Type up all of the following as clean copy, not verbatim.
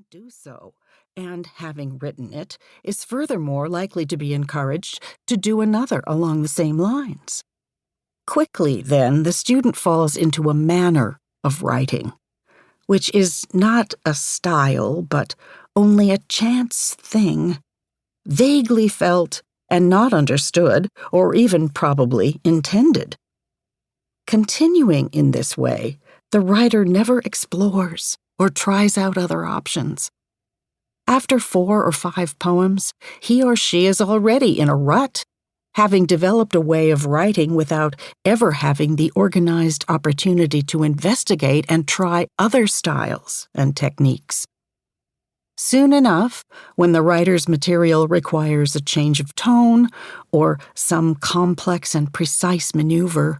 can do so, and having written it, is furthermore likely to be encouraged to do another along the same lines. Quickly, then, the student falls into a manner of writing, which is not a style, but only a chance thing, vaguely felt and not understood, or even probably intended. Continuing in this way, the writer never explores or tries out other options. After 4 or 5 poems, he or she is already in a rut, having developed a way of writing without ever having the organized opportunity to investigate and try other styles and techniques. Soon enough, when the writer's material requires a change of tone or some complex and precise maneuver,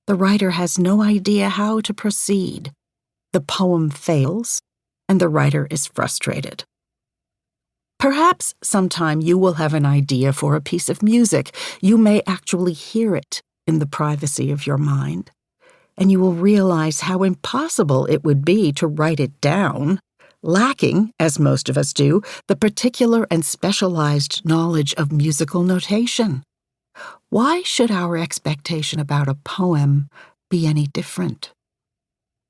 the writer has no idea how to proceed. The poem fails, and the writer is frustrated. Perhaps sometime you will have an idea for a piece of music. You may actually hear it in the privacy of your mind, and you will realize how impossible it would be to write it down, lacking, as most of us do, the particular and specialized knowledge of musical notation. Why should our expectation about a poem be any different?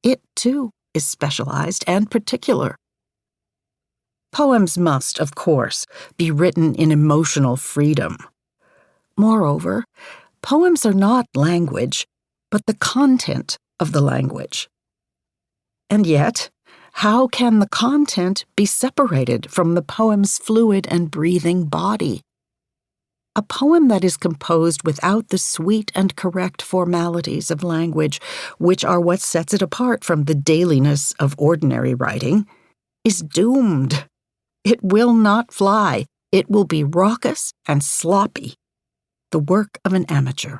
It, too, is specialized and particular. Poems must, of course, be written in emotional freedom. Moreover, poems are not language, but the content of the language. And yet, how can the content be separated from the poem's fluid and breathing body? A poem that is composed without the sweet and correct formalities of language, which are what sets it apart from the dailiness of ordinary writing, is doomed. It will not fly. It will be raucous and sloppy, the work of an amateur.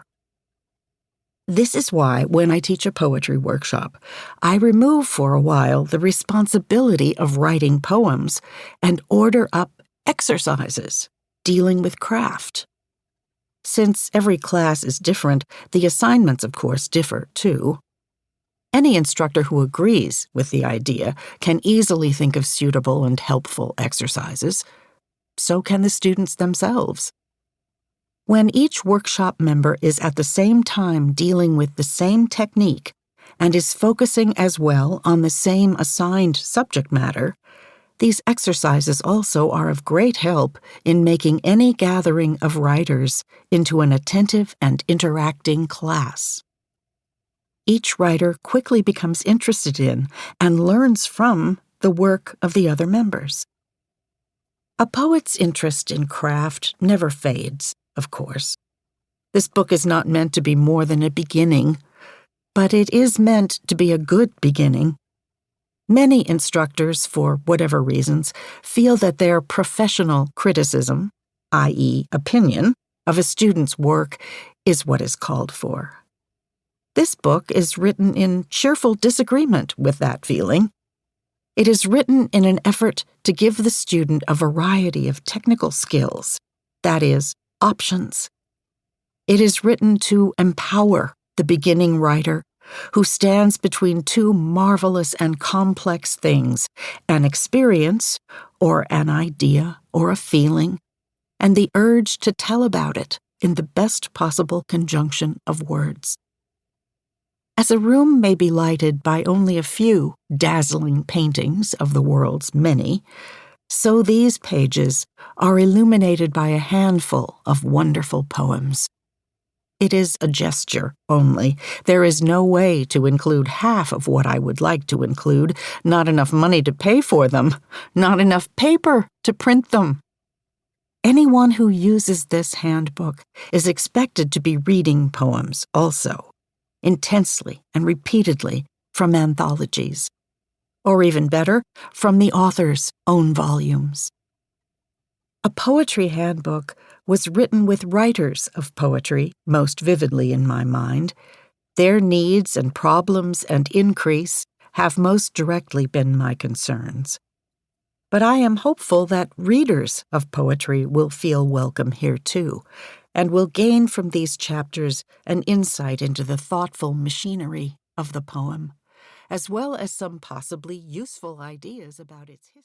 This is why, when I teach a poetry workshop, I remove for a while the responsibility of writing poems and order up exercises dealing with craft. Since every class is different, the assignments, of course, differ too. Any instructor who agrees with the idea can easily think of suitable and helpful exercises. So can the students themselves. When each workshop member is at the same time dealing with the same technique and is focusing as well on the same assigned subject matter, these exercises also are of great help in making any gathering of writers into an attentive and interacting class. Each writer quickly becomes interested in and learns from the work of the other members. A poet's interest in craft never fades, of course. This book is not meant to be more than a beginning, but it is meant to be a good beginning. Many instructors, for whatever reasons, feel that their professional criticism, i.e., opinion, of a student's work is what is called for. This book is written in cheerful disagreement with that feeling. It is written in an effort to give the student a variety of technical skills, that is, options. It is written to empower the beginning writer who stands between two marvelous and complex things, an experience, or an idea, or a feeling, and the urge to tell about it in the best possible conjunction of words. As a room may be lighted by only a few dazzling paintings of the world's many, so these pages are illuminated by a handful of wonderful poems. It is a gesture only. There is no way to include half of what I would like to include, not enough money to pay for them, not enough paper to print them. Anyone who uses this handbook is expected to be reading poems also, intensely and repeatedly from anthologies, or even better, from the author's own volumes. A poetry handbook was written with writers of poetry most vividly in my mind. Their needs and problems and increase have most directly been my concerns. But I am hopeful that readers of poetry will feel welcome here too, and will gain from these chapters an insight into the thoughtful machinery of the poem, as well as some possibly useful ideas about its history.